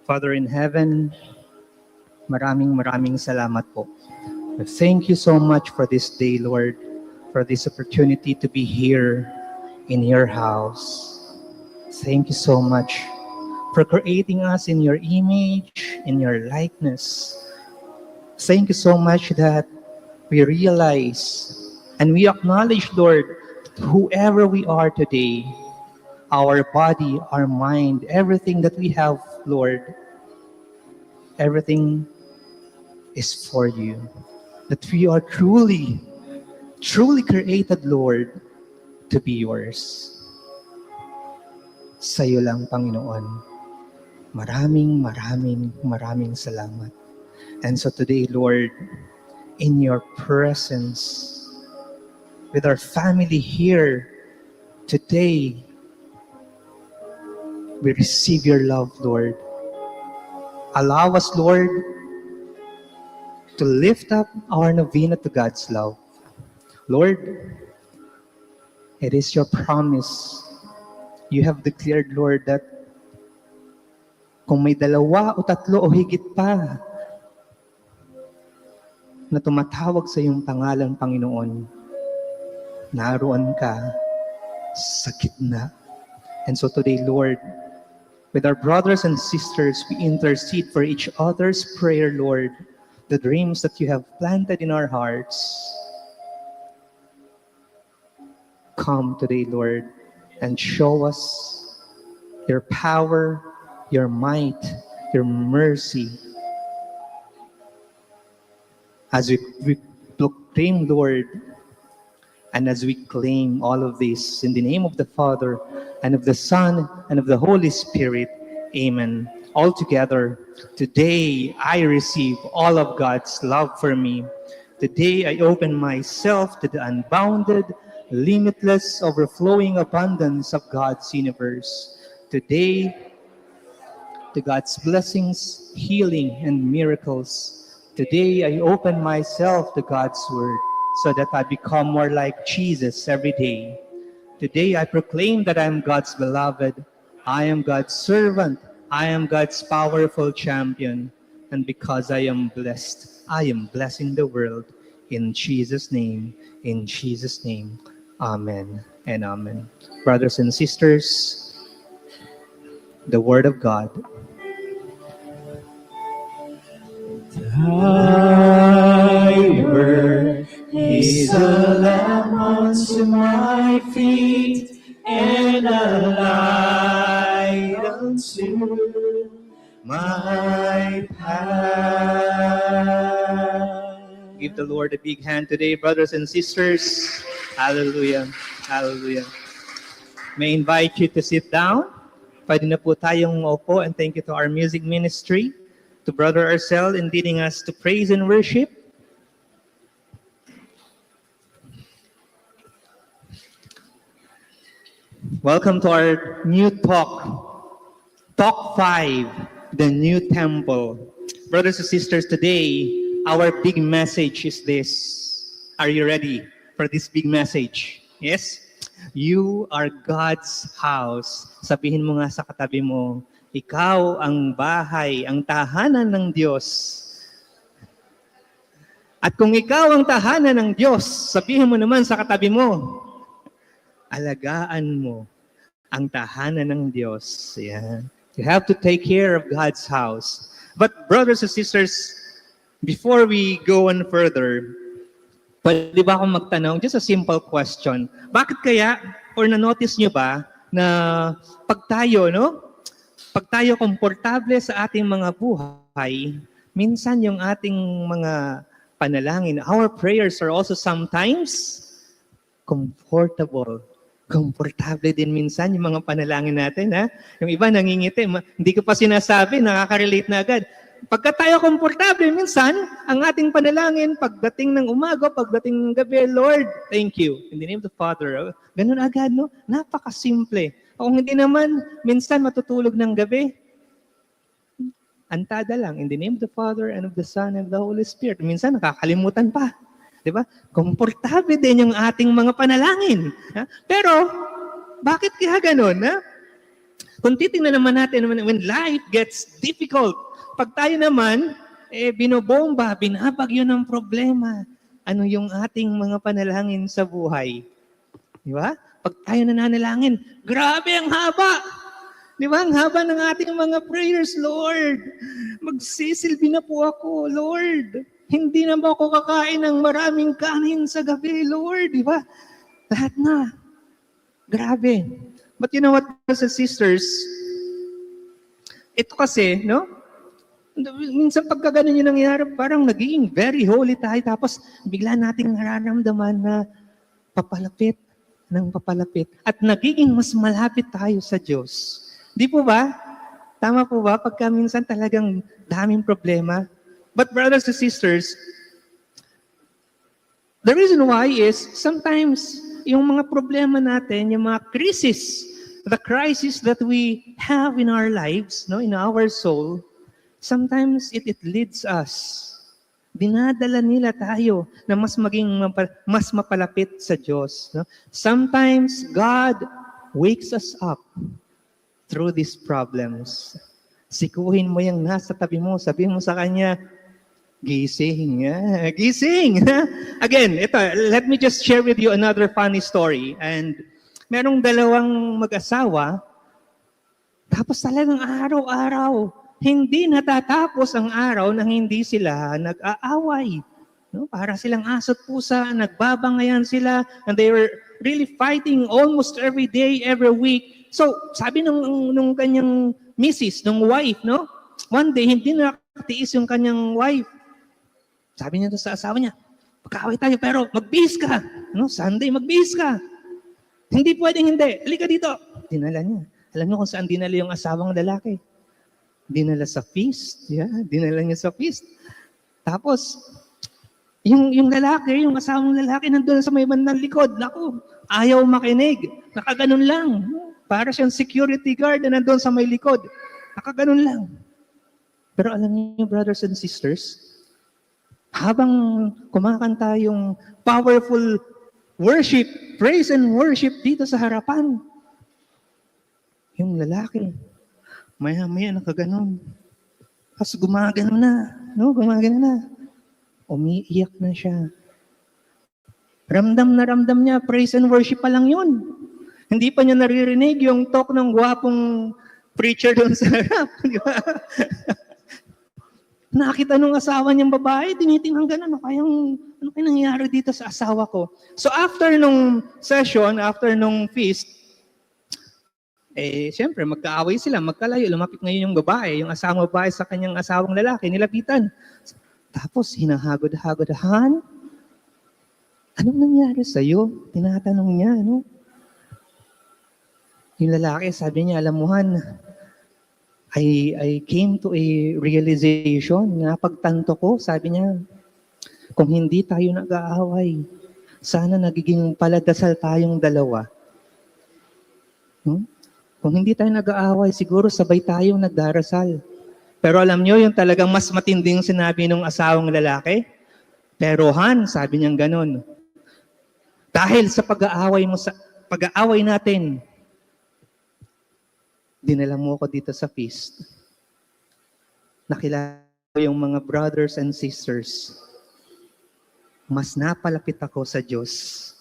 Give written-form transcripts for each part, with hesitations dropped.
Father in heaven, maraming salamat po. Thank you so much for this day, Lord, for this opportunity to be here in your house. Thank you so much for creating us in your image, in your likeness. Thank you so much that we realize and we acknowledge, Lord, whoever we are today, our body, our mind, everything that we have, Lord, everything is for you. That we are truly created, Lord, to be yours. Sa'yo lang, Panginoon. Maraming salamat. And so today, Lord, in your presence, with our family here, today, we receive your love, Lord. Allow us, Lord, to lift up our novena to God's love. Lord, it is your promise. You have declared, Lord, that kung may 2 o 3 o higit pa na tumatawag sa iyong pangalan, Panginoon, naroon ka sa gitna. And so today, Lord, with our brothers and sisters, we intercede for each other's prayer, Lord, the dreams that you have planted in our hearts. Come today, Lord, and show us your power, your might, your mercy. As we proclaim, Lord, and as we claim all of this in the name of the Father, and of the Son, and of the Holy Spirit, amen. All together, today I receive all of God's love for me. Today I open myself to the unbounded, limitless, overflowing abundance of God's universe. Today, to God's blessings, healing, and miracles. Today, I open myself to God's word so that I become more like Jesus every day. Today, I proclaim that I am God's beloved. I am God's servant. I am God's powerful champion. And because I am blessing the world. In Jesus' name, amen and amen. Brothers and sisters, the word of God. Thy word is a lamp unto my feet and a light unto my path. Give the Lord a big hand today, brothers and sisters. Hallelujah. Hallelujah. May I invite you to sit down. Pwede na po tayong maupo, and thank you to our music ministry, to Brother Arcel in leading us to praise and worship. Welcome to our new talk 5, the new temple. Brothers and sisters, today, our big message is this. Are you ready for this big message? Yes? You are God's house. Sabihin mo nga sa katabi mo, ikaw ang bahay, ang tahanan ng Diyos. At kung ikaw ang tahanan ng Diyos, sabihin mo naman sa katabi mo, alagaan mo ang tahanan ng Diyos. Yeah. You have to take care of God's house. But brothers and sisters, before we go on further, pwede ba akong magtanong? Just a simple question. Bakit kaya, or na-notice nyo ba, na pag tayo komportable sa ating mga buhay, minsan yung ating mga panalangin, our prayers are also sometimes comfortable. Komportable din minsan yung mga panalangin natin, ha? Yung iba nangingiti, hindi ko pa sinasabi, nakaka-relate na agad. Pagka tayo komportable, minsan, ang ating panalangin, pagdating ng umaga, pagdating ng gabi, Lord, thank you. In the name of the Father. Ganun agad, no? Napakasimple. Kung hindi naman, minsan matutulog ng gabi, antada lang. In the name of the Father, and of the Son, and of the Holy Spirit. Minsan, nakakalimutan pa. Diba? Komportable din yung ating mga panalangin. Ha? Pero, bakit kaya ganun? Ha? Kung titingnan naman natin, when life gets difficult, pag tayo naman, binobomba, binabagyo ng problema, ano yung ating mga panalangin sa buhay? Di ba? Pag tayo nananalangin, grabe ang haba! Di ba? Ang haba ng ating mga prayers, Lord. Magsisilbi na po ako, Lord. Hindi na ba ako kakain ng maraming kanin sa gabi, Lord? Di ba? Lahat na. Grabe. But you know what, brothers and sisters? Ito kasi, no? Minsan pagka ganun yung nangyayari, parang naging very holy tayo, tapos bigla nating nararamdaman na papalapit ng papalapit at nagiging mas malapit tayo sa Diyos. Di po ba? Tama po ba? Pagka minsan talagang daming problema. But brothers and sisters, the reason why is sometimes yung mga problema natin, yung mga crisis, the crisis that we have in our lives, no, in our soul, sometimes it leads us. Dinadala nila tayo na mas mas mapalapit sa Diyos. No? Sometimes God wakes us up through these problems. Sikuhin mo yung nasa tabi mo, sabihin mo sa kanya, gising. Gising. Again, ito, let me just share with you another funny story. And merong dalawang mag-asawa, tapos talagang araw-araw, hindi natatapos ang araw na hindi sila nag-aaway. No? Para silang aso't pusa, nagbabangayan sila, and they were really fighting almost every day, every week. So, sabi nung kanyang misis, nung wife, no? One day, hindi nakatiis yung kanyang wife. Sabi niya sa asawa niya, magkaaway tayo, pero magbihis ka. No? Sunday, magbihis ka. Hindi pwedeng hindi. Halika dito. Dinala niya. Alam niyo kung saan dinala yung asawang lalaki? Dinala sa feast. Yeah, dinala niya sa feast. Tapos, yung lalaki, yung asawang lalaki, nandun sa may bandang likod. Naku, ayaw makinig. Nakaganon lang. Para siyang security guard na nandun sa may likod. Nakaganon lang. Pero alam niyo, brothers and sisters, habang kumakanta yung powerful worship, praise and worship dito sa harapan, yung lalaki, maya-maya nakaganon. Tapos gumagano na. No? Gumagano na. Umiiyak na siya. Ramdam na ramdam niya, praise and worship pa lang yun. Hindi pa niya naririnig yung talk ng gwapong preacher doon sa harap. Di ba? Nakita nung asawa niyang babae, tinitingnan gano'n, ano kayang nangyayari dito sa asawa ko? So after nung session, after nung feast, siyempre, magkaaway sila, magkalayo, lumapit ngayon yung babae, yung asawang babae sa kanyang asawang lalaki, nilapitan. Tapos, hinahagod-hagod, Han, anong nangyari sa'yo? Tinatanong niya, no? Yung lalaki, sabi niya, alam mo, Han, I came to a realization, napagtanto ko, sabi niya, kung hindi tayo nag-aaway, sana nagiging paladasal tayong dalawa. Kung hindi tayo nag-aaway, siguro sabay tayong nagdarasal. Pero alam nyo, yung talagang mas matinding sinabi ng asawang lalaki, pero Han, sabi niyang ganun, dahil sa pag-aaway natin, dinala mo ako dito sa feast. Nakilala ko yung mga brothers and sisters. Mas napalapit ako sa Diyos.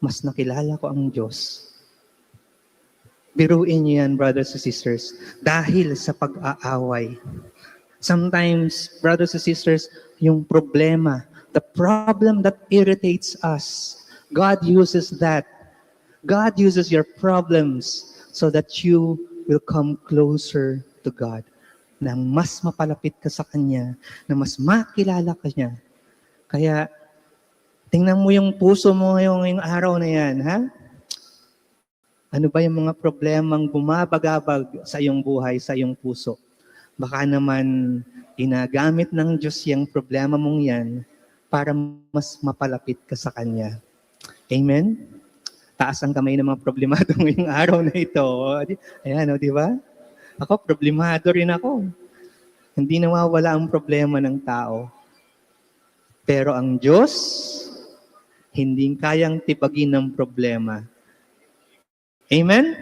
Mas nakilala ko ang Diyos. Biruin niyo yan, brothers and sisters, dahil sa pag-aaway. Sometimes, brothers and sisters, yung problema, the problem that irritates us, God uses that. God uses your problems so that you will come closer to God. Na mas mapalapit ka sa Kanya, na mas makilala ka niya. Kaya, tingnan mo yung puso mo ngayong araw na yan, ha? Ano ba yung mga problemang bumabagabag sa iyong buhay, sa iyong puso? Baka naman ginagamit ng Diyos yung problema mong yan para mas mapalapit ka sa Kanya. Amen? Taas ang kamay ng mga problemado ngayong araw na ito. Ayan, di ba? Ako, problemado rin ako. Hindi nawawala ang problema ng tao. Pero ang Diyos, hindi kayang tibagin ng problema. Amen?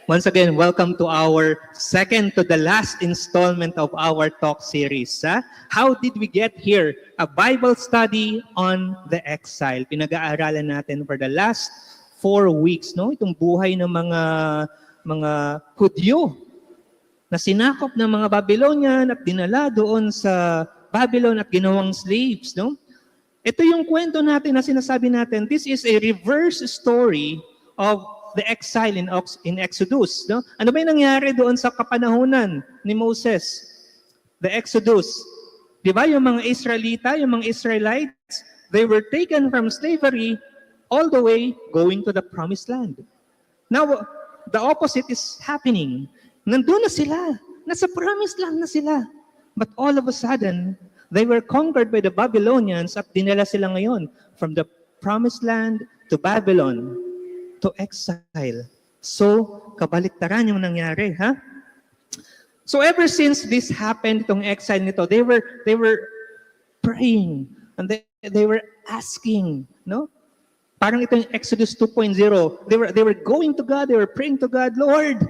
Once again, welcome to our second to the last installment of our talk series. How did we get here? A Bible study on the exile. Pinag-aaralan natin for the last 4 weeks, no? Itong buhay ng mga Hudyo na sinakop ng mga Babylonian at dinala doon sa Babylon at ginawang slaves, no? Ito yung kwento natin na sinasabi natin, this is a reverse story of the exile in Exodus. No? Ano ba yung nangyari doon sa kapanahunan ni Moses? The Exodus. Di ba yung mga Israelita, yung mga Israelites, they were taken from slavery all the way going to the promised land. Now, the opposite is happening. Nandun na sila. Nasa promised land na sila. But all of a sudden, they were conquered by the Babylonians at dinala sila ngayon from the promised land to Babylon, to exile. So, kabaliktaran yung nangyari, ha? So, ever since this happened, itong exile nito, they were praying and they were asking, no? Parang itong Exodus 2.0. They were going to God, they were praying to God, Lord,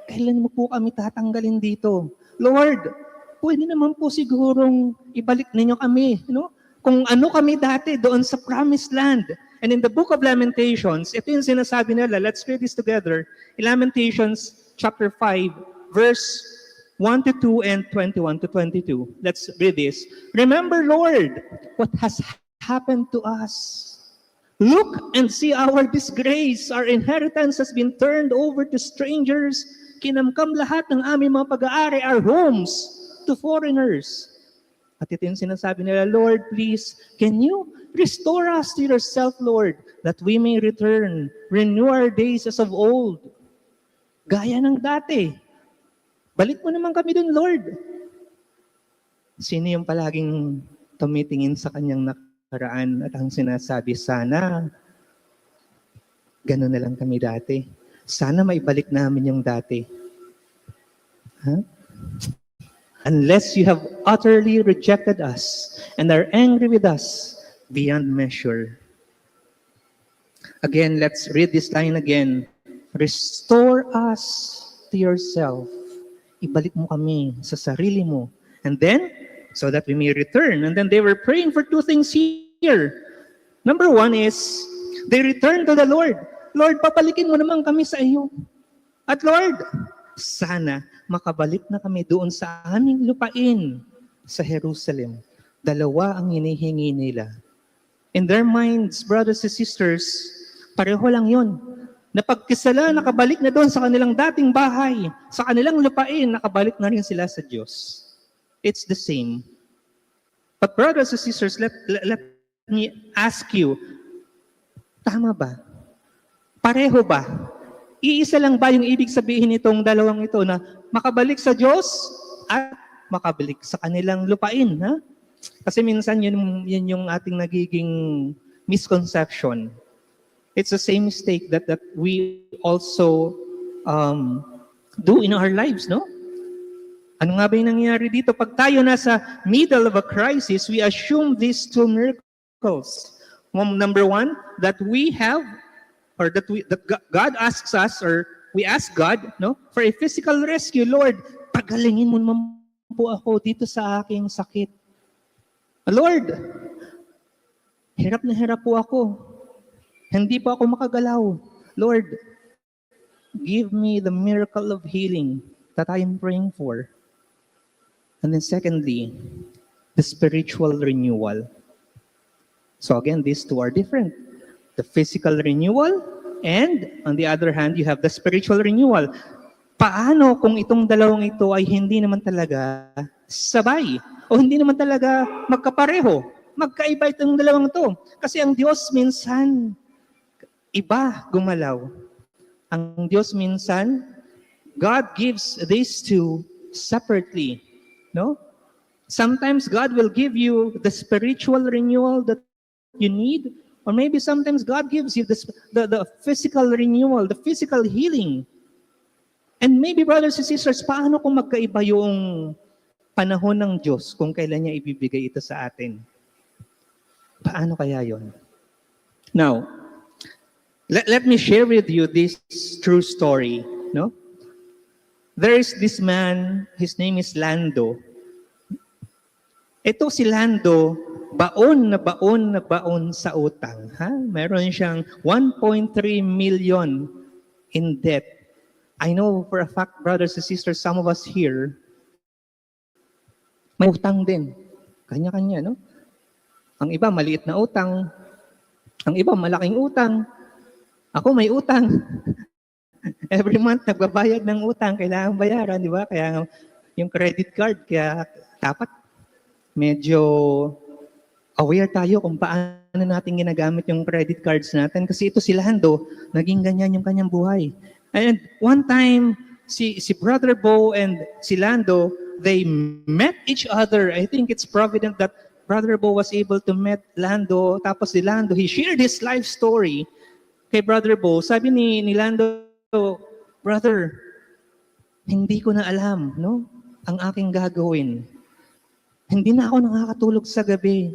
kailan mo po kami tatanggalin dito? Lord, pwede naman po sigurong ibalik ninyo kami, no? Kung ano kami dati doon sa promised land. And in the book of Lamentations, ito yung sinasabi nila, let's read this together. In Lamentations chapter 5, verse 1 to 2 and 21 to 22. Let's read this. Remember, Lord, what has happened to us. Look and see our disgrace. Our inheritance has been turned over to strangers. Kinamkam lahat ng aming mga pag-aari, our homes, to foreigners. At ito yung sinasabi nila, Lord, please, can you restore us to yourself, Lord, that we may return, renew our days as of old. Gaya ng dati. Balik mo naman kami dun, Lord. Sino yung palaging tumitingin sa kanyang nakaraan at ang sinasabi, sana gano'n na lang kami dati. Sana maibalik namin yung dati. Huh? Unless you have utterly rejected us and are angry with us beyond measure. Again, let's read this line again. Restore us to yourself. Ibalik mo kami sa sarili mo. And then, so that we may return. And then they were praying for 2 things here. Number 1 is, they returned to the Lord. Lord, papalikin mo naman kami sa iyo. At Lord, sana makabalik na kami doon sa aming lupain sa Jerusalem. Dalawa ang hinihingi nila. In their minds, brothers and sisters, pareho lang yun. Napagkisala, nakabalik na doon sa kanilang dating bahay, sa kanilang lupain, nakabalik na rin sila sa Diyos. It's the same. But brothers and sisters, let me ask you, tama ba? Pareho ba? Iisa lang ba yung ibig sabihin nitong dalawang ito na makabalik sa Diyos at makabalik sa kanilang lupain? Ha? Kasi minsan yun yung ating nagiging misconception. It's the same mistake that we also do in our lives, no? Ano nga ba yung nangyayari dito? Pag tayo nasa middle of a crisis, we assume these 2 miracles. Number 1, that we have, or that God asks us, or we ask God, no, for a physical rescue. Lord, pagalingin mo naman po ako dito sa aking sakit. Lord, hirap na hirap po ako. Hindi po ako makagalaw. Lord, give me the miracle of healing that I am praying for. And then secondly, the spiritual renewal. So again, these 2 are different. The physical renewal, and on the other hand, you have the spiritual renewal. Paano kung itong dalawang ito ay hindi naman talaga sabay? O hindi naman talaga magkapareho? Magkaiba itong dalawang ito. Kasi ang Diyos minsan, iba gumalaw. Ang Diyos minsan, God gives these 2 separately. No? Sometimes God will give you the spiritual renewal that you need, or maybe sometimes God gives you the physical renewal, the physical healing. And maybe, brothers and sisters, paano kung magkaiba yung panahon ng Diyos kung kailan niya ibibigay ito sa atin? Paano kaya yon? Now, let me share with you this true story. no? There is this man, his name is Lando. Ito si Lando, baon na baon na baon sa utang. Ha? Meron siyang 1.3 million in debt. I know for a fact, brothers and sisters, some of us here, may utang din. Kanya-kanya, no? Ang iba, maliit na utang. Ang iba, malaking utang. Ako, may utang. Every month, nagbabayad ng utang. Kailangan bayaran, di ba? Kaya yung credit card, kaya dapat medyo aware tayo kung paano natin ginagamit yung credit cards natin. Kasi ito si Lando, naging ganyan yung kanyang buhay. And one time, si Brother Bo and si Lando, they met each other. I think it's provident that Brother Bo was able to meet Lando. Tapos si Lando, he shared his life story kay Brother Bo. Sabi ni Lando, Brother, hindi ko na alam, no? Ang aking gagawin. Hindi na ako nakakatulog sa gabi.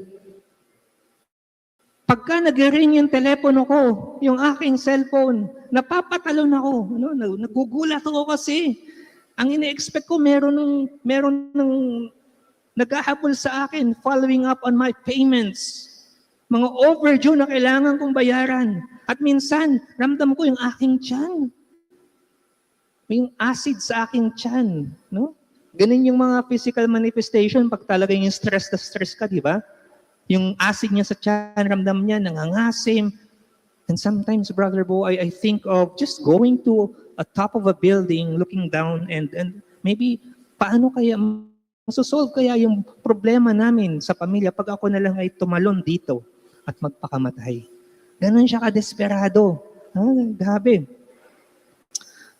Pagka nag-ring yung telepono ko, yung aking cellphone, napapatalon ako. No? Nagugulat ako kasi. Ang ine-expect ko, meron ng naghahabol sa akin, following up on my payments. Mga overdue na kailangan kong bayaran. At minsan, ramdam ko yung aking tiyan. Yung acid sa aking tiyan. No? Ganun yung mga physical manifestation pag talaga yung stress na stress ka, di ba? Yung acid niya sa tiyan, ramdam niya, nangangasim. And sometimes, Brother Bo, I think of just going to a top of a building, looking down, and maybe paano kaya, masosolve kaya yung problema namin sa pamilya pag ako na lang ay tumalon dito at magpakamatay. Ganun siya ka-desperado. Grabe.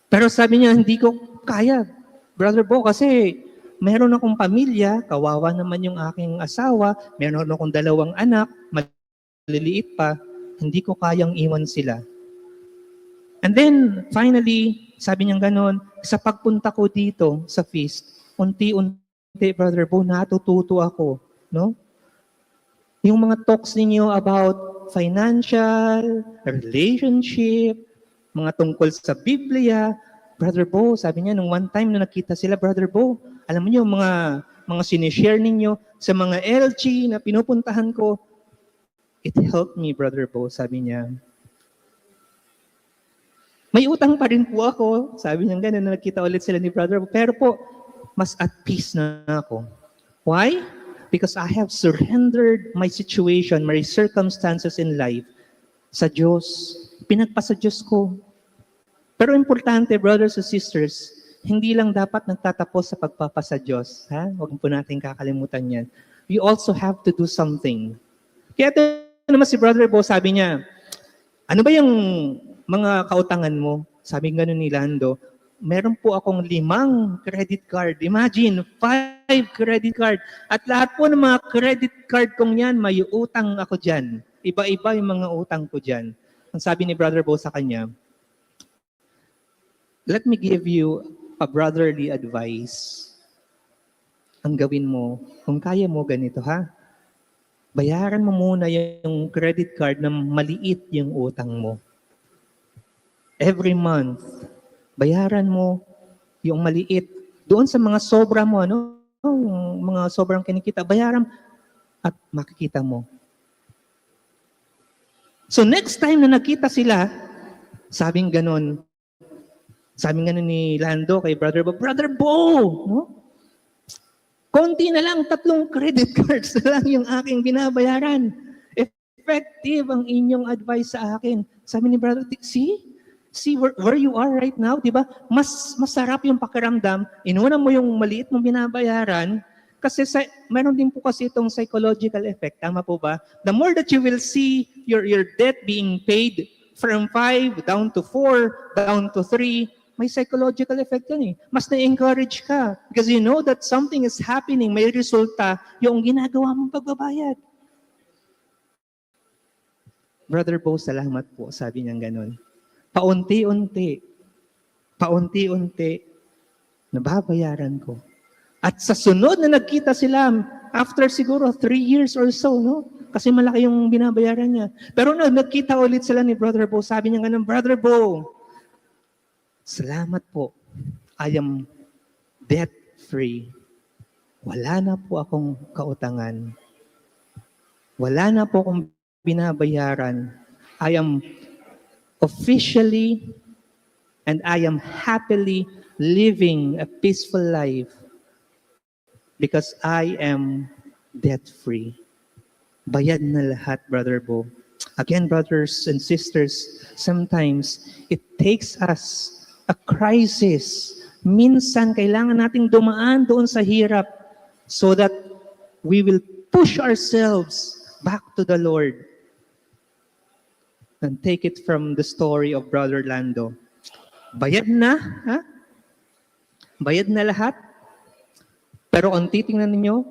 Pero sabi niya, hindi ko kaya, Brother Bo, kasi meron akong pamilya, kawawa naman yung aking asawa, meron akong 2 anak, maliliit pa, hindi ko kayang iwan sila. And then, finally, sabi niya gano'n, sa pagpunta ko dito sa feast, unti-unti, Brother Bo, natututo ako, no? Yung mga talks ninyo about financial, relationship, mga tungkol sa Biblia, Brother Bo, sabi niya, nung one time na nakita sila, Brother Bo, alam niyo, mga sinishare ninyo sa mga LG na pinupuntahan ko, it helped me, Brother Bo, sabi niya. May utang pa rin po ako, sabi niya gano'n, na nakita ulit sila ni Brother Bo, pero po, mas at peace na ako. Why? Because I have surrendered my situation, my circumstances in life sa Diyos. Pinagpasa Diyos ko. Pero importante, brothers and sisters, hindi lang dapat nagtatapos sa pagpapasa Diyos. Ha? Huwag po natin kakalimutan yan. We also have to do something. Kaya ito naman si Brother Bo, sabi niya, ano ba yung mga kautangan mo? Sabi nga ni Lando, meron po akong 5 credit card. Imagine, 5 credit card. At lahat po ng mga credit card kong yan, may utang ako dyan. Iba-iba yung mga utang ko dyan. Ang sabi ni Brother Bo sa kanya, let me give you a brotherly advice. Ang gawin mo, kung kaya mo ganito ha, bayaran mo muna yung credit card na maliit yung utang mo. Every month, bayaran mo yung maliit. Doon sa mga sobra mo, ano? Mga sobrang kinikita, bayaran at makikita mo. So next time na nakita sila, sabing ganon ni Lando kay Brother Bo, Brother Bo, no? Konti na lang, 3 credit cards na lang yung aking binabayaran. Effective ang inyong advice sa akin. Sabi ni Brother, see where you are right now, di ba? Mas masarap yung pakiramdam, inuna mo yung maliit mong binabayaran, kasi meron din po kasi itong psychological effect, tama po ba? The more that you will see your debt being paid from 5 down to 4, down to 3, may psychological effect yan eh. Mas na-encourage ka because you know that something is happening, may resulta yung ginagawa mong pagbabayad. Brother Bo, salamat po, sabi niya ganun. Paunti-unti, nababayaran ko. At sa sunod na nagkita sila, after siguro 3 years or so, no? Kasi malaki yung binabayaran niya. Pero nagkita ulit sila ni Brother Bo, sabi niya ganun, Brother Bo, Salamat po. I am debt-free. Wala na po akong kautangan. Wala na po akong binabayaran. I am officially and I am happily living a peaceful life because I am debt-free. Bayad na lahat, Brother Bo. Again, brothers and sisters, sometimes it takes us a crisis. Minsan, kailangan nating dumaan doon sa hirap so that we will push ourselves back to the Lord. And take it from the story of Brother Lando. Bayad na, ha? Bayad na lahat. Pero kung titingnan ninyo,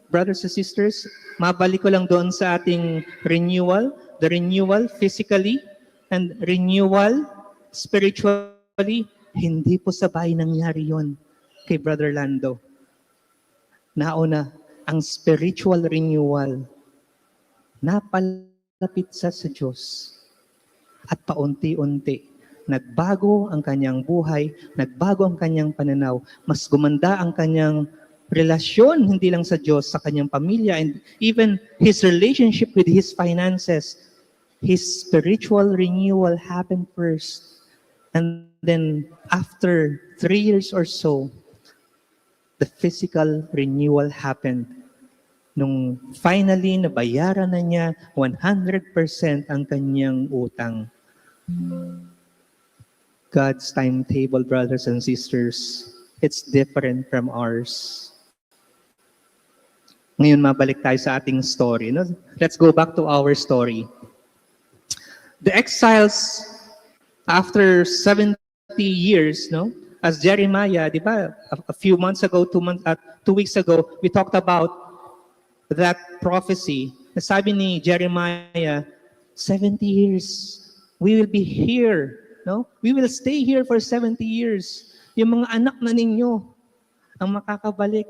brothers and sisters, mabalik ko lang doon sa ating renewal, the renewal physically and renewal spiritually, hindi po sabay nangyari yon kay Brother Lando. Nauna, ang spiritual renewal, napalapit sa Diyos. At paunti-unti, nagbago ang kanyang buhay, nagbago ang kanyang pananaw, mas gumanda ang kanyang relasyon, hindi lang sa Diyos, sa kanyang pamilya, and even his relationship with his finances. His spiritual renewal happened first. And then, after 3 years or so, the physical renewal happened. Nung finally, nabayaran na niya 100% ang kanyang utang. God's timetable, brothers and sisters, it's different from ours. Ngayon, mabalik tayo sa ating story. No? Let's go back to our story. The exiles, after 70 years, no, as Jeremiah, di ba, a few months ago, 2 weeks ago, we talked about that prophecy. Sabi ni Jeremiah, 70 years, we will be here. No? We will stay here for 70 years. Yung mga anak na ninyo ang makakabalik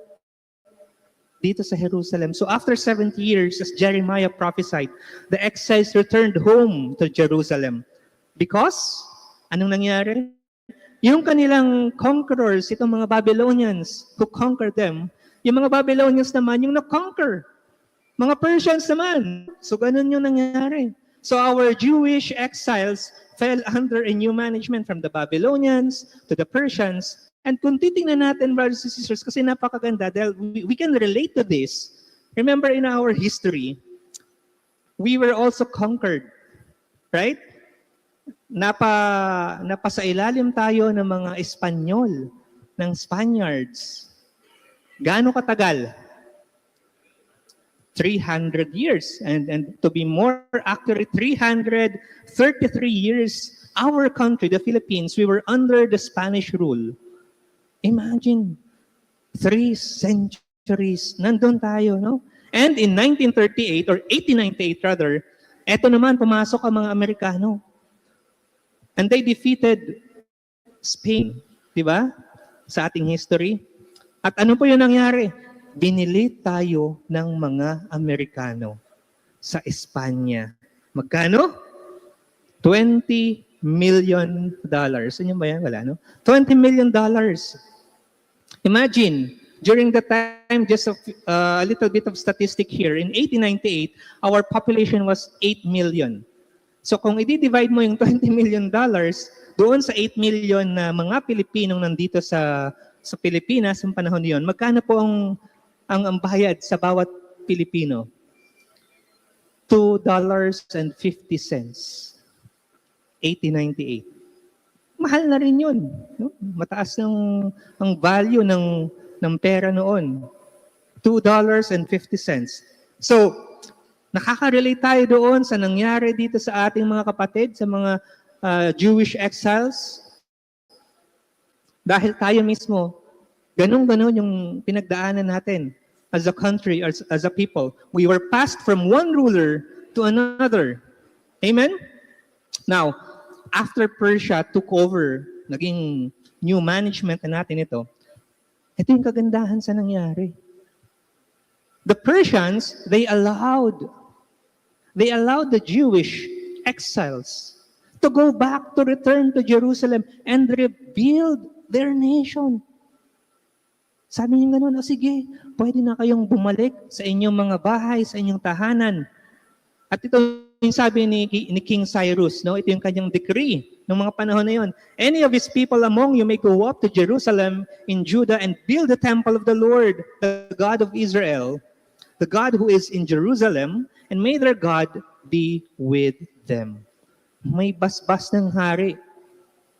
dito sa Jerusalem. So after 70 years, as Jeremiah prophesied, the exiles returned home to Jerusalem. Because, anong nangyari? Yung kanilang conquerors, itong mga Babylonians who conquered them, yung mga Babylonians naman, yung na-conquer. Mga Persians naman. So ganun yung nangyari. So our Jewish exiles fell under a new management from the Babylonians to the Persians. And kung titingnan natin, brothers and sisters, kasi napakaganda, dahil we can relate to this. Remember in our history, we were also conquered. Right? Napasa ilalim tayo ng mga Espanyol, ng Spaniards. Gaano katagal? 300 years. And to be more accurate, 333 years, our country, the Philippines, we were under the Spanish rule. Imagine, 3 centuries, nandun tayo, no? And in 1938, or 1898 rather, eto naman, pumasok ang mga Amerikano. And they defeated Spain, di ba? Sa ating history. At ano po yung nangyari? Binili tayo ng mga Amerikano sa Espanya. Magkano? $20 million. Ano ba yan? Wala, no? $20 million. Imagine, during the time, just a little bit of statistic here, in 1898, our population was 8 million. So kung i-divide mo yung $20 million doon sa 8 million na mga Pilipinong nandito sa Pilipinas sa panahon niyon, magkano po ang bayad sa bawat Pilipino? $2.50. 1898. Mahal na rin yun. No? Mataas ang value ng pera noon. $2.50. So, nakaka-relate tayo doon sa nangyari dito sa ating mga kapatid, sa mga Jewish exiles. Dahil tayo mismo, ganun-ganun yung pinagdaanan natin as a country, as a people. We were passed from one ruler to another. Amen? Now, after Persia took over, naging new management na natin ito yung kagandahan sa nangyari. The Persians, they allowed the Jewish exiles to go back, to return to Jerusalem and rebuild their nation. Sabi niya gano'n, sige, pwede na kayong bumalik sa inyong mga bahay, sa inyong tahanan. At ito yung sabi ni King Cyrus, no? Ito yung kanyang decree ng mga panahon na yun. Any of his people among you may go up to Jerusalem in Judah and build the temple of the Lord, the God of Israel, the God who is in Jerusalem, and may their God be with them. May basbas ng hari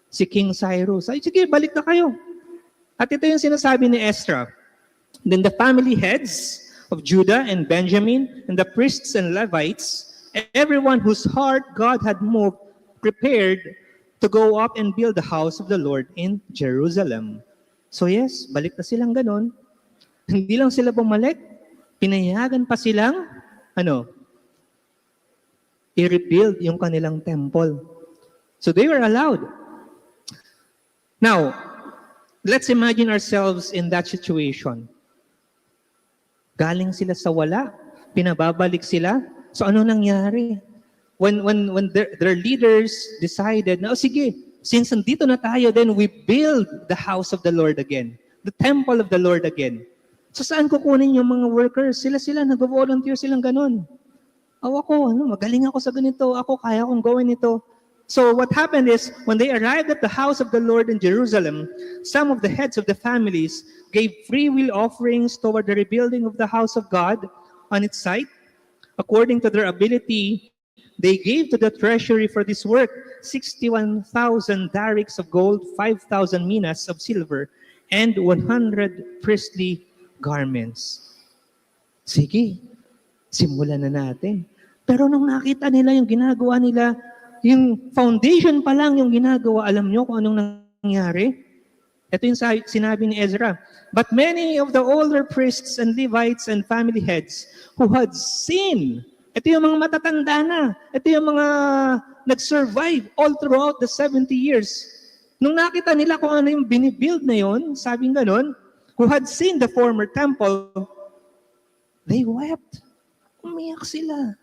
si King Cyrus. Ay, sige, balik na kayo. At ito yung sinasabi ni Ezra. Then the family heads of Judah and Benjamin, and the priests and Levites, everyone whose heart God had moved, prepared to go up and build the house of the Lord in Jerusalem. So yes, balik na silang ganon. Hindi lang sila bumalik, pinayagan pa silang, i-rebuild yung kanilang temple. So they were allowed. Now, let's imagine ourselves in that situation. Galing sila sa wala, pinababalik sila. So ano nangyari? When their leaders decided, na sige, since nandito na tayo, then we build the house of the Lord again. The temple of the Lord again. So saan kukunin yung mga workers? Sila, nag-volunteer silang ganun. Ako, magaling ako sa ganito. Ako, kaya kong gawin ito. So what happened is, when they arrived at the house of the Lord in Jerusalem, some of the heads of the families gave free will offerings toward the rebuilding of the house of God on its site. According to their ability, they gave to the treasury for this work 61,000 darics of gold, 5,000 minas of silver, and 100 priestly garments. Sige, simulan na natin. Pero nung nakita nila yung ginagawa nila, yung foundation pa lang yung ginagawa, alam nyo kung anong nangyari? Ito yung sinabi ni Ezra. But many of the older priests and Levites and family heads who had seen, ito yung mga matatanda na, ito yung mga nag-survive all throughout the 70 years. Nung nakita nila kung ano yung binibuild na yun, sabing ganon, who had seen the former temple, they wept. Umiyak sila.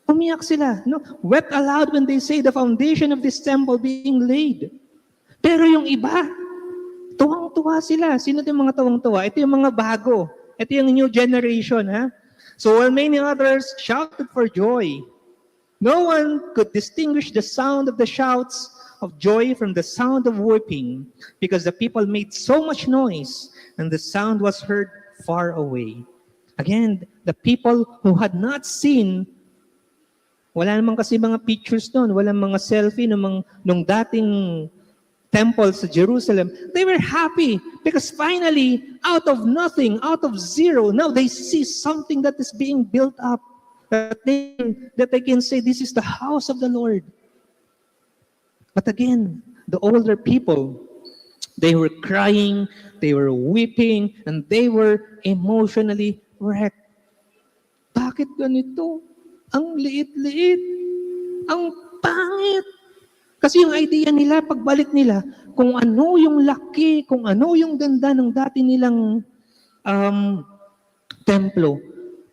Umiyak sila. No? Wept aloud when they say the foundation of this temple being laid. Pero yung iba, tuwang-tuwa sila. Sino yung mga tuwang-tuwa? Ito yung mga bago. Ito yung new generation. Ha? So while many others shouted for joy, no one could distinguish the sound of the shouts of joy from the sound of weeping, because the people made so much noise, and the sound was heard far away. Again, the people who had not seen, wala namang kasi mga pictures doon, walang mga selfie nung dating temple sa Jerusalem. They were happy because finally, out of nothing, out of zero, now they see something that is being built up, that they can say, this is the house of the Lord. But again, the older people, they were crying, they were weeping, and they were emotionally wrecked. Bakit ganito? Ang liit-liit, ang pangit. Kasi yung idea nila, pagbalik nila, kung ano yung laki, kung ano yung ganda ng dati nilang templo,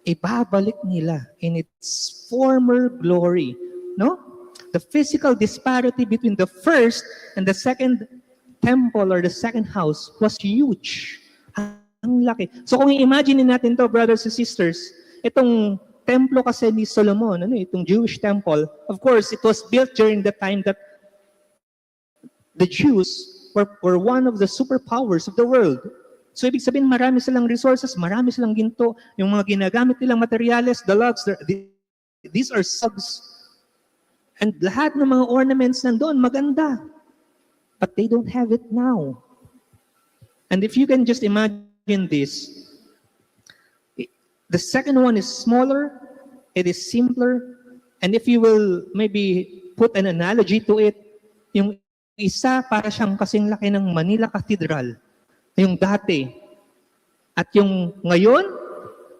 ibabalik nila in its former glory. No? The physical disparity between the first and the second temple or the second house was huge. Ang laki. So kung i-imagine natin to, brothers and sisters, itong templo kasi ni Solomon, itong Jewish temple, of course, it was built during the time that the Jews were one of the superpowers of the world. So ibig sabihin, marami silang resources, marami silang ginto, yung mga ginagamit nilang materials, the logs, these are subs. And lahat ng mga ornaments nandoon, maganda. But they don't have it now. And if you can just imagine this, the second one is smaller, it is simpler, and if you will maybe put an analogy to it, yung isa para siyang kasing laki ng Manila Cathedral, yung dati. At yung ngayon,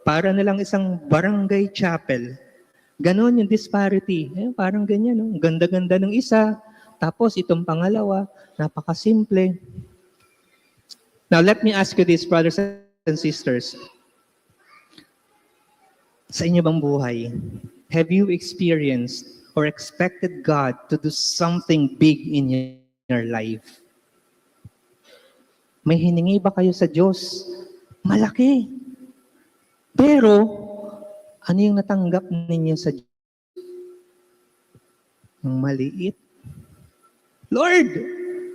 para na lang isang barangay chapel. Ganon yung disparity. Parang ganyan, no? Ganda-ganda ng isa, tapos itong pangalawa, napakasimple. Now let me ask you this, brothers and sisters. Sa inyo bang buhay, have you experienced or expected God to do something big in your life? May hiningi ba kayo sa Diyos? Malaki. Pero, ano yung natanggap ninyo sa Diyos? Maliit. Lord,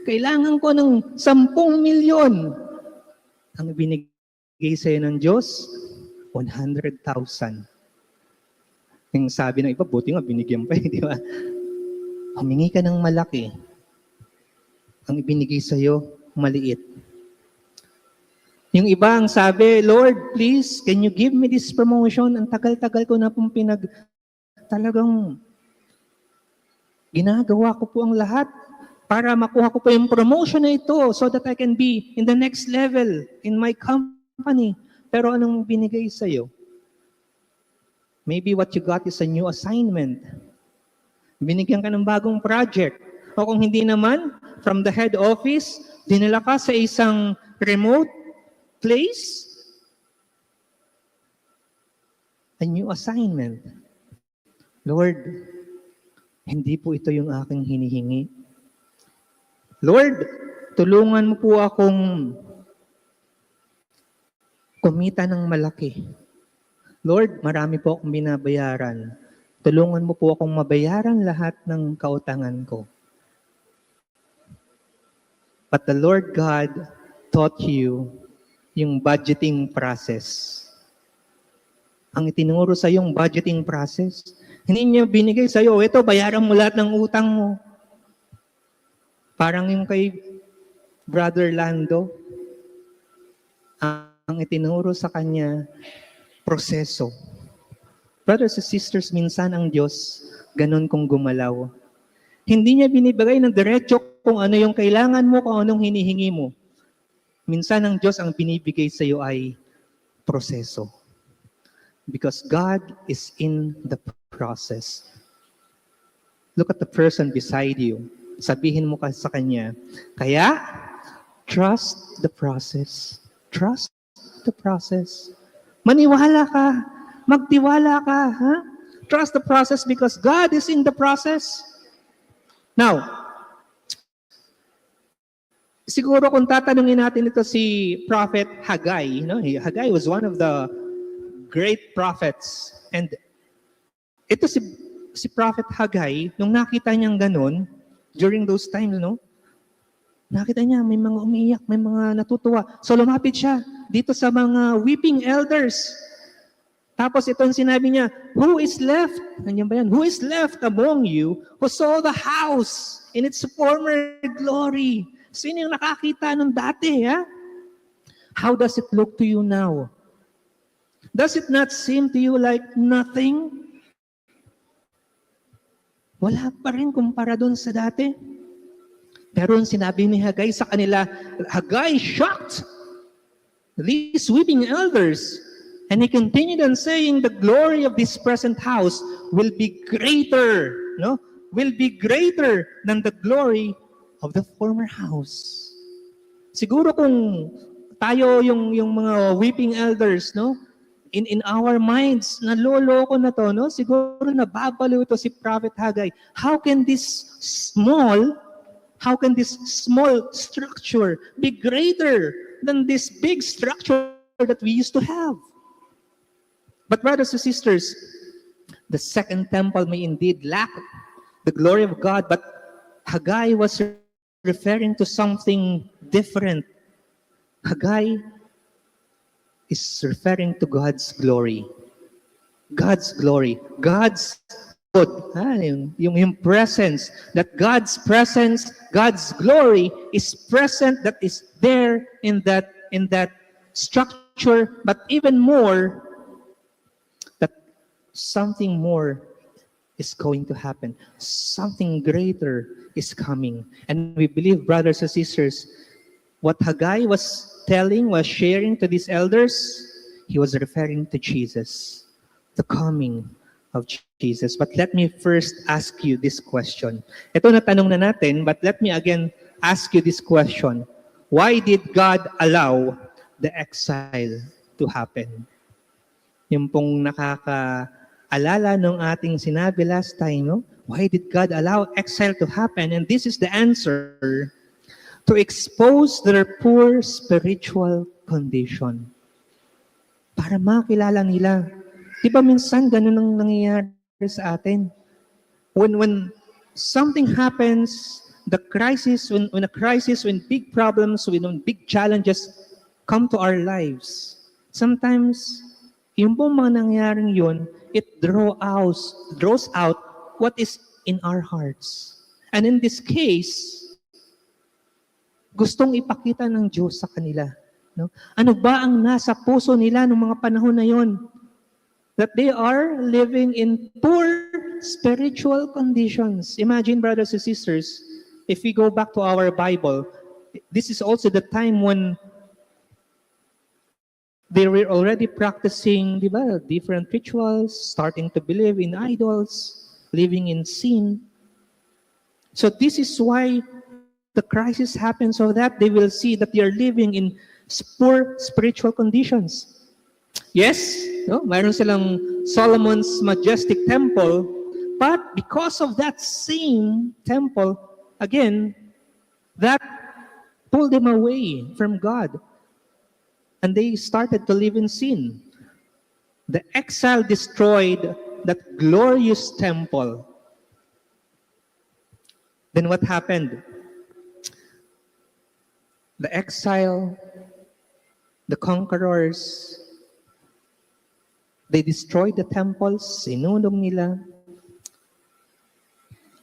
kailangan ko ng 10 milyon. Ang binigay sa'yo ng Diyos, 100,000. Yung sabi ng iba, buti nga, binigyan pa, di ba? Humingi ka ng malaki. Ang ibinigay sa'yo, maliit. Yung iba ang sabi, Lord, please, can you give me this promotion? Ang tagal-tagal ko na pong talagang ginagawa ko po ang lahat para makuha ko po yung promotion na ito so that I can be in the next level in my company. Pero anong binigay sa'yo? Maybe what you got is a new assignment. Binigyan ka ng bagong project. O kung hindi naman, from the head office, dinala ka sa isang remote place. A new assignment. Lord, hindi po ito yung aking hinihingi. Lord, tulungan mo po akong kumita ng malaki. Lord, marami po akong binabayaran. Tulungan mo po akong mabayaran lahat ng kautangan ko. But the Lord God taught you yung budgeting process. Ang itinuro sa yung budgeting process, hindi niya binigay sa iyo, ito, bayaran mo lahat ng utang mo. Parang yung kay Brother Lando, ang itinuro sa kanya, proseso. Brothers and sisters, minsan ang Diyos, ganun kung gumalaw. Hindi niya binibigay ng diretso kung ano yung kailangan mo, kung anong hinihingi mo. Minsan ang Diyos ang binibigay sa iyo ay proseso. Because God is in the process. Look at the person beside you. Sabihin mo sa kanya, kaya, trust the process. Trust the process. Maniwala ka. Magtiwala ka. Ha? Trust the process because God is in the process. Now, siguro kung tatanungin natin ito si Prophet Haggai, no? Haggai was one of the great prophets. And ito si Prophet Haggai, nung nakita niyang ganun, during those times, no? Nakita niya, may mga umiiyak, may mga natutuwa. So lumapit siya dito sa mga weeping elders. Tapos ito ang sinabi niya, who is left? Nandiyan ba yan? Who is left among you who saw the house in its former glory? Sino yung nakakita nung dati, ha? How does it look to you now? Does it not seem to you like nothing? Wala pa rin kumpara doon sa dati. Pero ang sinabi ni Haggai sa kanila, Haggai shocked these weeping elders. And he continued on saying, the glory of this present house will be greater, no? Will be greater than the glory of the former house. Siguro kung tayo yung mga weeping elders, no? In our minds, naloloko na to, no? Siguro nababaliw ito si Prophet Haggai. How can this small structure be greater than this big structure that we used to have? But brothers and sisters, the second temple may indeed lack the glory of God, but Haggai was referring to something different. Haggai is referring to God's glory. God's glory. God's good. Yung presence. That God's presence, God's glory is present, that is there in that structure, but even more, that something more is going to happen. Something greater is coming. And we believe, brothers and sisters, what Haggai was sharing to these elders, he was referring to Jesus, the coming of Jesus. But let me first ask you this question. Ito na tanong na natin, but let me again ask you this question. Why did God allow the exile to happen? Yung pong nakakaalala nung ating sinabi last time, no? Why did God allow exile to happen? And this is the answer: to expose their poor spiritual condition. Para makilala nila. Di ba minsan ganun ang nangyayari sa atin? When something happens, the crisis, when a crisis, when big problems, when big challenges come to our lives, sometimes, yung pong mga nangyaring yun, it draws out what is in our hearts. And in this case, gustong ipakita ng Diyos sa kanila. No? Ano ba ang nasa puso nila noong mga panahon na yon? That they are living in poor spiritual conditions. Imagine, brothers and sisters, if we go back to our Bible, this is also the time when they were already practicing, di ba, different rituals, starting to believe in idols, living in sin. So this is why the crisis happens, so that they will see that they are living in poor spiritual conditions. Yes, no? Mayroon silang Solomon's majestic temple, but because of that same temple, again, that pulled them away from God. And they started to live in sin. The exile destroyed that glorious temple. Then what happened? The exile, the conquerors, they destroyed the temples, sinunog nila,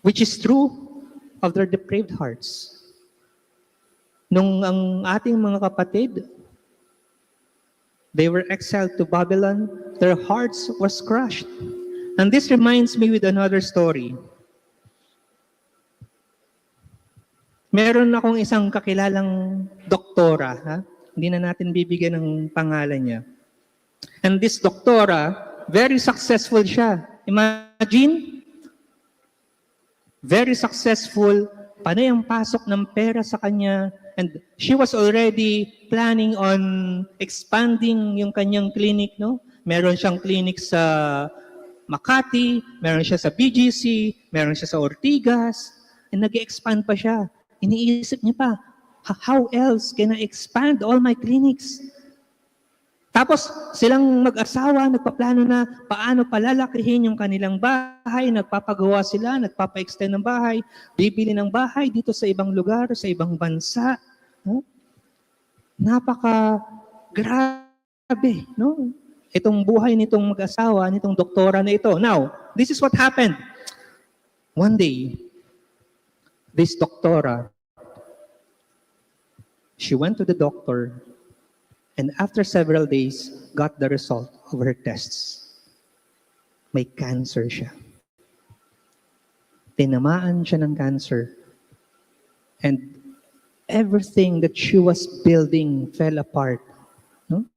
which is true of their depraved hearts. Nung ang ating mga kapatid, they were exiled to Babylon, their hearts was crushed. And this reminds me with another story. Meron akong isang kakilalang doktora, ha? Hindi na natin bibigyan ng pangalan niya. And this doktora, very successful siya. Imagine, very successful, panay ang pasok ng pera sa kanya, and she was already planning on expanding yung kanyang clinic, no? Meron siyang clinic sa Makati, meron siya sa BGC, meron siya sa Ortigas, and nag-expand pa siya. Iniisip niya pa, how else can I expand all my clinics? Tapos silang mag-asawa, nagpaplano na paano palalakihin yung kanilang bahay, nagpapagawa sila, nagpapa-extend ng bahay, bibili ng bahay dito sa ibang lugar, sa ibang bansa. No? Napaka-grabe, no? Itong buhay nitong mag-asawa, nitong doktora na ito. Now, this is what happened. One day, this doktora, she went to the doctor, and after several days, got the result of her tests. May cancer siya. Tinamaan siya ng cancer. And everything that she was building fell apart. No?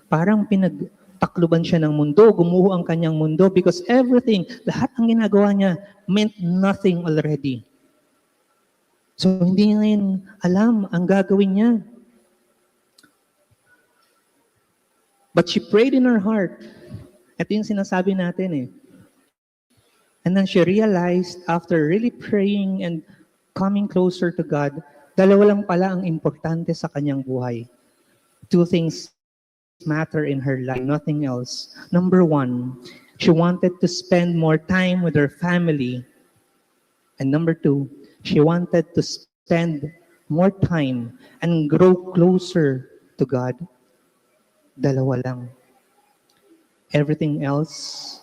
Parang pinagtakluban siya ng mundo, gumuho ang kanyang mundo because everything, lahat ng ginagawa niya meant nothing already. So hindi niya ngayon alam ang gagawin niya. But she prayed in her heart. Ito yung sinasabi natin eh. And then she realized after really praying and coming closer to God, dalawa lang pala ang importante sa kanyang buhay. Two things matter in her life, nothing else. Number one, she wanted to spend more time with her family. And number two, she wanted to spend more time and grow closer to God. Dalawa lang. Everything else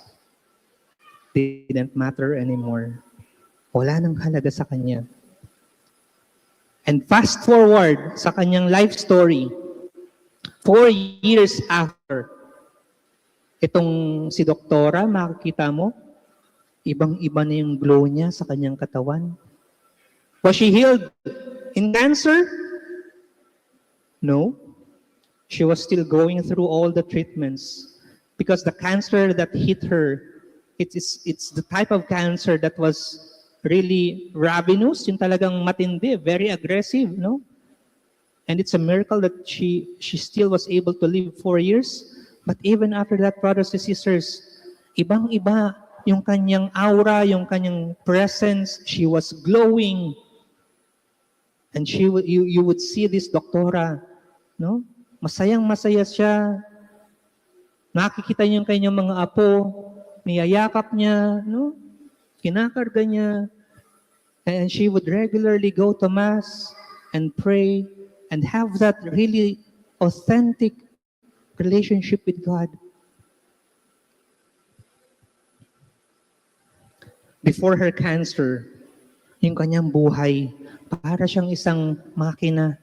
didn't matter anymore. Wala nang halaga sa kanya. And fast forward sa kanyang life story, 4 years after, itong si doktora, makikita mo, ibang-iba na yung glow niya sa kanyang katawan. Was she healed in cancer? No. She was still going through all the treatments because the cancer that hit her, it's the type of cancer that was really ravenous, yung talagang matindi, very aggressive, no? And it's a miracle that she still was able to live 4 years. But even after that, brothers and sisters, ibang-iba yung kanyang aura, yung kanyang presence, she was glowing. And you would see this doktora, no? Masayang-masaya siya. Nakikita niyo yung kanyang mga apo, niyayakap niya, no? Kinakarga niya. And she would regularly go to Mass and pray and have that really authentic relationship with God. Before her cancer, yung kanyang buhay, para siyang isang makina.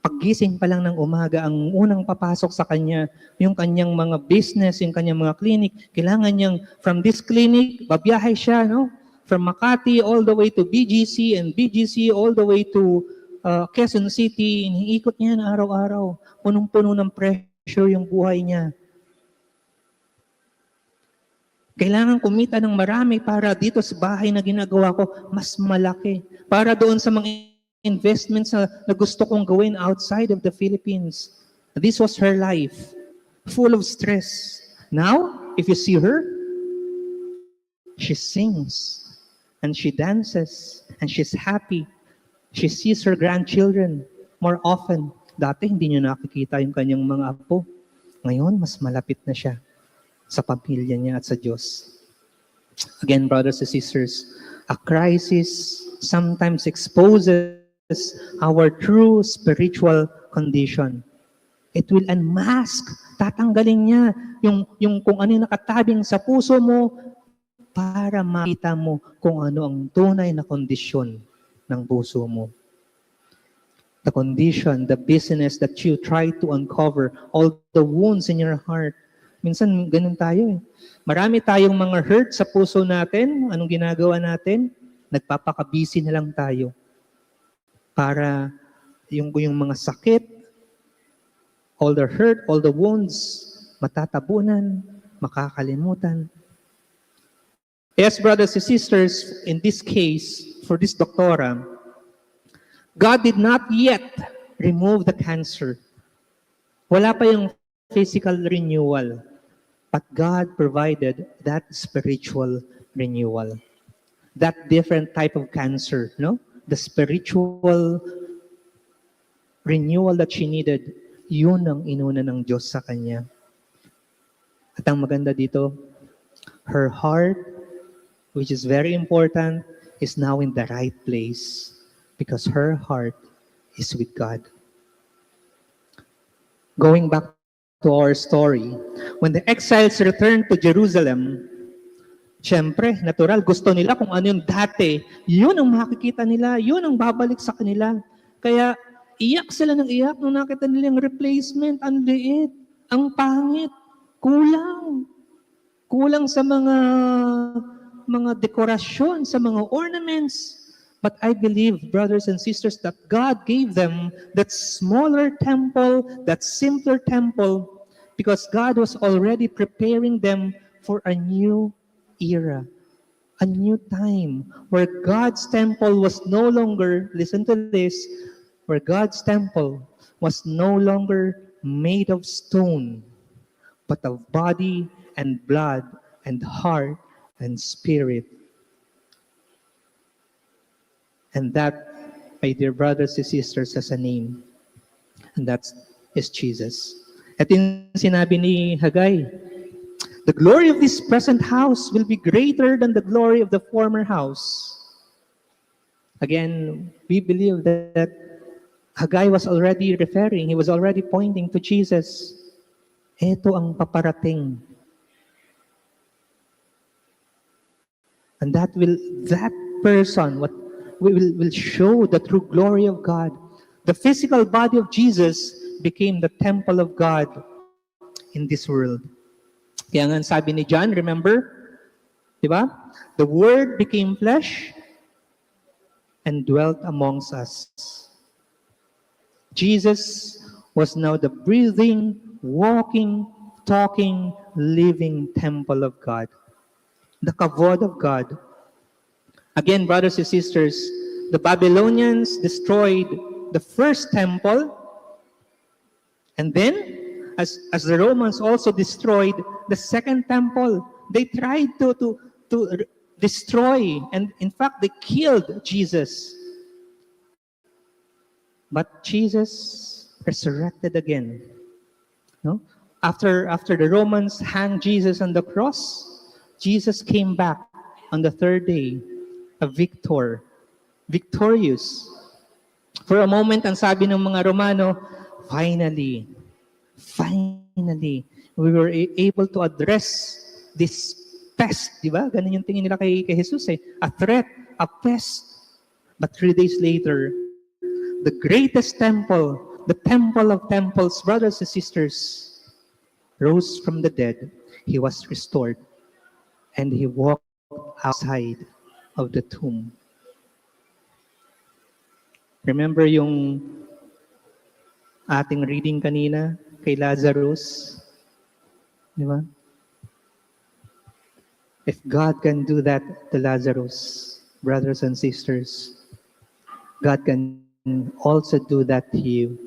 Paggising pa lang ng umaga, ang unang papasok sa kanya, yung kanyang mga business, yung kanyang mga clinic, kailangan niyang, from this clinic, babiyahe siya, no? From Makati all the way to BGC, and BGC all the way to Quezon City. Iniikot niya na araw-araw. Punong-puno ng pressure yung buhay niya. Kailangan kumita ng marami para dito sa bahay na ginagawa ko, mas malaki. Para doon sa mga investments na gusto kong gawin outside of the Philippines. This was her life, full of stress. Now, if you see her, she sings, and she dances, and she's happy. She sees her grandchildren more often. Dati hindi niyo nakikita yung kanyang mga apo. Ngayon, mas malapit na siya sa pamilya niya at sa Diyos. Again, brothers and sisters, a crisis sometimes exposes our true spiritual condition. It will unmask, tatanggalin niya yung kung ano yung nakatabing sa puso mo para makita mo kung ano ang tunay na kondisyon ng puso mo. The condition, the business that you try to uncover, all the wounds in your heart. Minsan, ganun tayo eh. Marami tayong mga hurt sa puso natin. Anong ginagawa natin? Nagpapakabisi na lang tayo. Para yung mga sakit, all the hurt, all the wounds, matatabunan, makakalimutan. Yes, brothers and sisters, in this case, for this doktora, God did not yet remove the cancer. Wala pa yung physical renewal. But God provided that spiritual renewal. That different type of cancer, no? The spiritual renewal that she needed, yun ang inuna ng Diyos sa kanya. At ang maganda dito, her heart, which is very important, is now in the right place because her heart is with God. Going back to our story, when the exiles returned to Jerusalem, syempre, natural, gusto nila kung ano yung dati, yun ang makikita nila, yun ang babalik sa kanila. Kaya iyak sila ng iyak nung nakita nila yung replacement, ang liit, ang pangit, kulang. Kulang sa mga dekorasyon, sa mga ornaments. But I believe, brothers and sisters, that God gave them that smaller temple, that simpler temple, because God was already preparing them for a new era, a new time, where God's temple was no longer, listen to this, where God's temple was no longer made of stone, but of body and blood and heart and spirit. And that, my dear brothers and sisters, has a name. And that is Jesus. At yung sinabi ni Haggai, the glory of this present house will be greater than the glory of the former house. Again, we believe that Haggai was already referring, he was already pointing to Jesus. Ito ang paparating. And that person, what will show the true glory of God. The physical body of Jesus became the temple of God in this world. Kaya nga sabi ni John, remember? Diba? The Word became flesh and dwelt amongst us. Jesus was now the breathing, walking, talking, living temple of God. The kavod of God. Again, brothers and sisters, the Babylonians destroyed the first temple, and then, as the Romans also destroyed the second temple, they tried to destroy, and in fact, they killed Jesus. But Jesus resurrected again. No? After the Romans hanged Jesus on the cross, Jesus came back on the third day, victorious. For a moment, ang sabi ng mga Romano, finally, we were able to address this pest, di ba? Ganun yung tingin nila kay Jesus eh. A threat, a pest. But 3 days later, the greatest temple, the temple of temples, brothers and sisters, rose from the dead. He was restored. And he walked outside of the tomb. Remember yung ating reading kanina kay Lazarus? Di ba? If God can do that to Lazarus, brothers and sisters, God can also do that to you.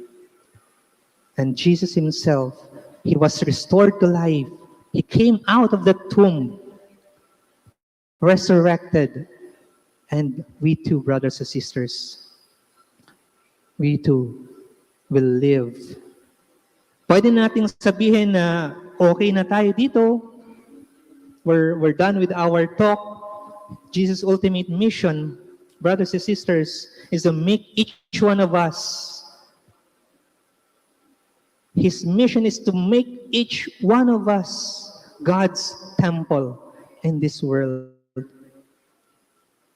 And Jesus himself, he was restored to life. He came out of the tomb, resurrected. And we too, brothers and sisters, we too will live. Pwede nating sabihin na okay na tayo dito. We're done with our talk. Jesus' ultimate mission, brothers and sisters, is to make each one of us. His mission is to make each one of us God's temple in this world.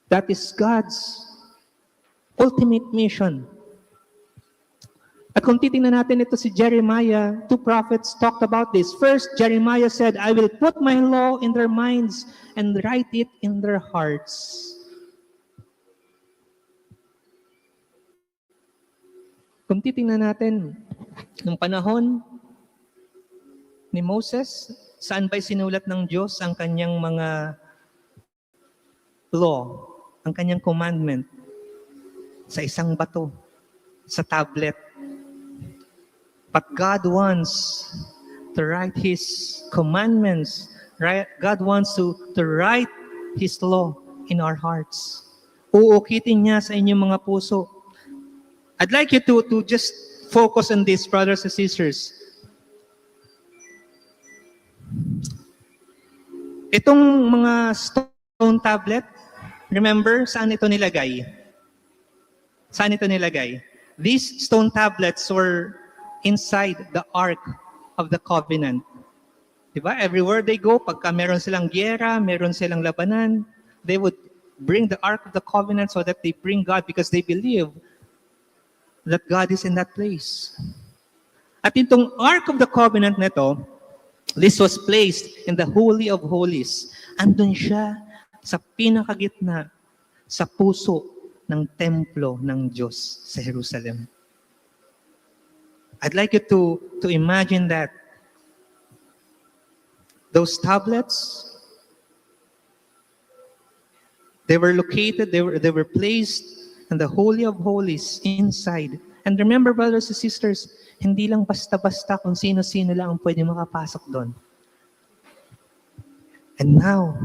That is God's ultimate mission. At kung titingnan natin ito si Jeremiah, 2 prophets talked about this. First, Jeremiah said, I will put my law in their minds and write it in their hearts. Kung titingnan natin, nung panahon ni Moses, saan ba'y sinulat ng Diyos ang kanyang mga law, ang kanyang commandment? Sa isang bato, sa tablet. But God wants to write His commandments. God wants to write His law in our hearts. Uukitin niya sa inyong mga puso. I'd like you to just focus on this, brothers and sisters. Itong mga stone tablet, remember, saan ito nilagay? Saan ito nilagay? These stone tablets were inside the Ark of the Covenant. Diba? Everywhere they go, pagka meron silang gyera, meron silang labanan, they would bring the Ark of the Covenant so that they bring God because they believe that God is in that place. At itong Ark of the Covenant nito, this was placed in the Holy of Holies. Andun siya sa pinakagitna, sa puso ng templo ng Diyos sa Jerusalem. I'd like you to imagine that. Those tablets, they were located, they were placed in the Holy of Holies inside. And remember, brothers and sisters, hindi lang basta-basta kung sino-sino lang ang pwede makapasok doon. And now,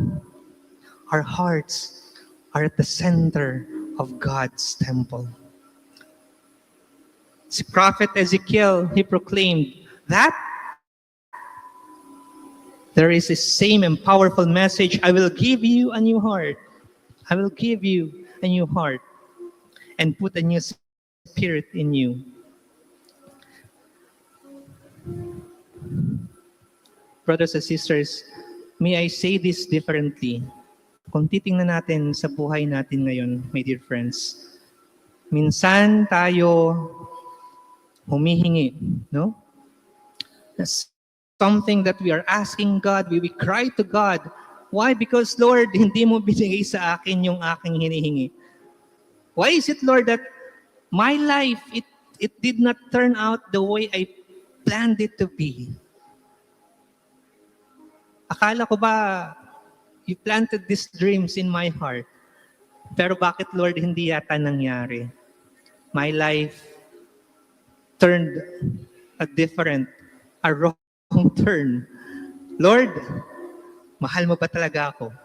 our hearts are at the center of God's temple. Si Prophet Ezekiel, he proclaimed that there is a same and powerful message. I will give you a new heart. I will give you a new heart and put a new spirit in you. Brothers and sisters, may I say this differently? Kung titingnan natin sa buhay natin ngayon, my dear friends, minsan tayo humihingi, no? That's something that we are asking God, we cry to God. Why? Because, Lord, hindi mo binigay sa akin yung aking hinihingi. Why is it, Lord, that my life, it did not turn out the way I planned it to be? Akala ko ba, you planted these dreams in my heart. Pero bakit, Lord, hindi yata nangyari? My life turned a wrong turn. Lord, mahal mo ba talaga ako?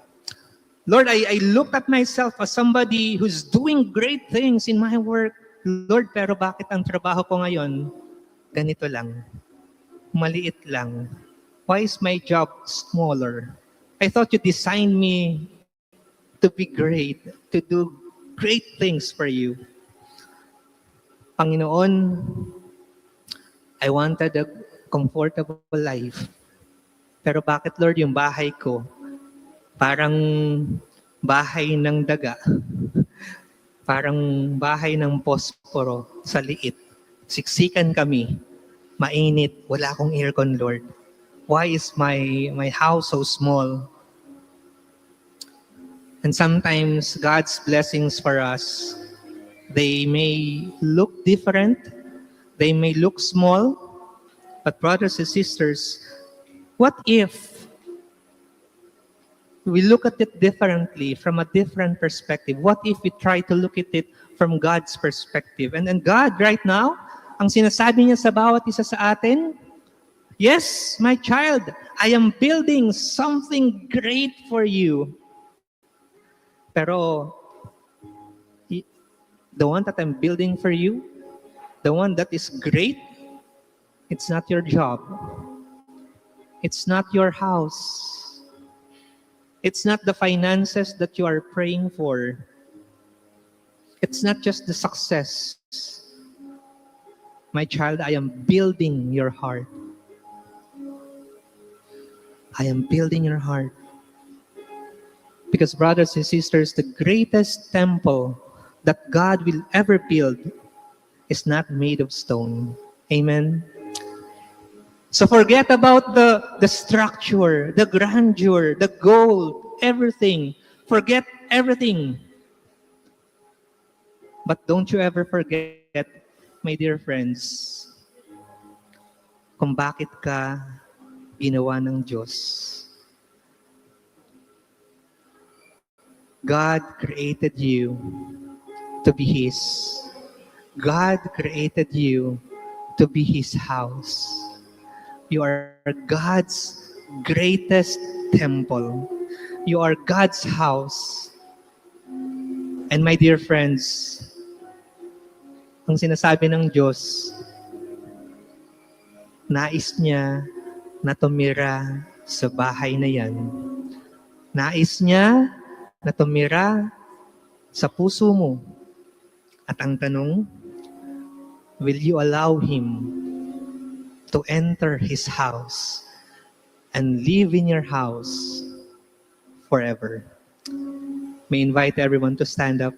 Lord, I looked at myself as somebody who's doing great things in my work. Lord, pero bakit ang trabaho ko ngayon, ganito lang, maliit lang? Why is my job smaller? I thought you designed me to be great, to do great things for you. Panginoon, I wanted a comfortable life. Pero bakit, Lord, yung bahay ko, parang bahay ng daga, parang bahay ng posporo sa liit. Siksikan kami, mainit, wala akong aircon, Lord. Why is my house so small? And sometimes God's blessings for us, they may look different, they may look small, but brothers and sisters, what if we look at it differently, from a different perspective? What if we try to look at it from God's perspective? And God right now, ang sinasabi niya sa bawat isa sa atin, yes, my child, I am building something great for you. Pero the one that I'm building for you, the one that is great, it's not your job. It's not your house. It's not the finances that you are praying for. It's not just the success. My child, I am building your heart. I am building your heart. Because brothers and sisters, the greatest temple that God will ever build is not made of stone. Amen? So forget about the structure, the grandeur, the gold, everything. Forget everything. But don't you ever forget, my dear friends, kung bakit ka ginawa ng Diyos. God created you to be His. God created you to be His house. You are God's greatest temple. You are God's house. And my dear friends, ang sinasabi ng Diyos, nais niya na tumira sa bahay na yan. Nais niya na tumira sa puso mo. At ang tanong, will you allow Him to enter His house and live in your house forever? May invite everyone to stand up.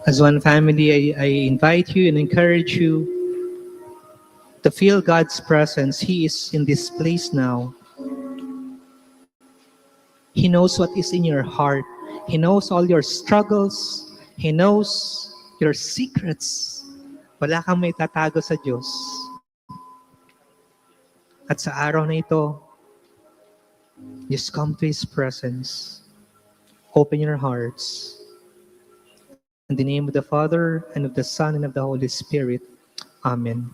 As one family, I invite you and encourage you to feel God's presence. He is in this place now. He knows what is in your heart. He knows all your struggles. He knows your secrets. Wala kang may tatago sa Diyos. At sa araw na ito, just come to His presence. Open your hearts. In the name of the Father, and of the Son, and of the Holy Spirit. Amen.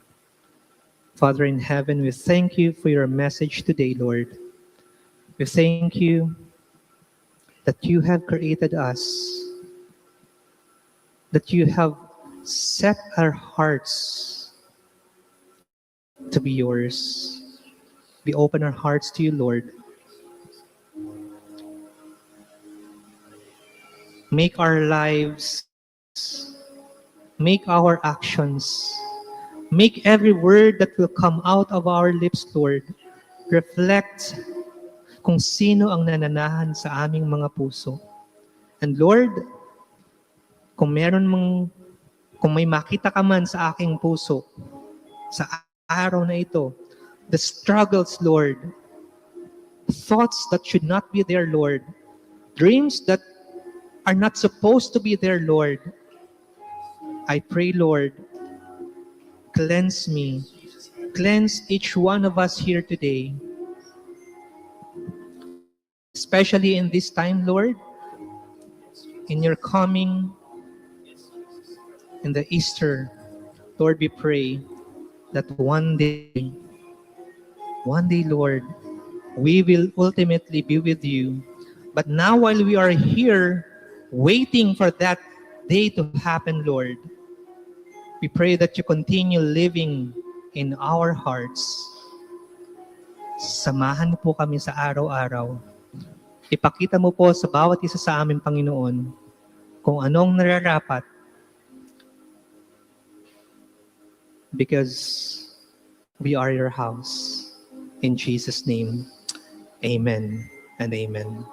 Father in heaven, we thank you for your message today, Lord. We thank you that you have created us, that you have set our hearts to be yours. We open our hearts to you, Lord. Make our lives, make our actions, make every word that will come out of our lips, Lord, reflect kung sino ang nananahan sa aming mga puso. And Lord, kung may makita ka man sa aking puso, sa araw na ito, the struggles, Lord, thoughts that should not be there, Lord, dreams that are not supposed to be there, Lord, I pray, Lord, cleanse me, cleanse each one of us here today. Especially in this time, Lord, in your coming, in the Easter, Lord, we pray that one day, Lord, we will ultimately be with you. But now while we are here, waiting for that day to happen, Lord, we pray that you continue living in our hearts. Samahan mo po kami sa araw-araw. Ipakita mo po sa bawat isa sa amin, Panginoon, kung anong nararapat. Because we are your house. In Jesus' name, amen and amen.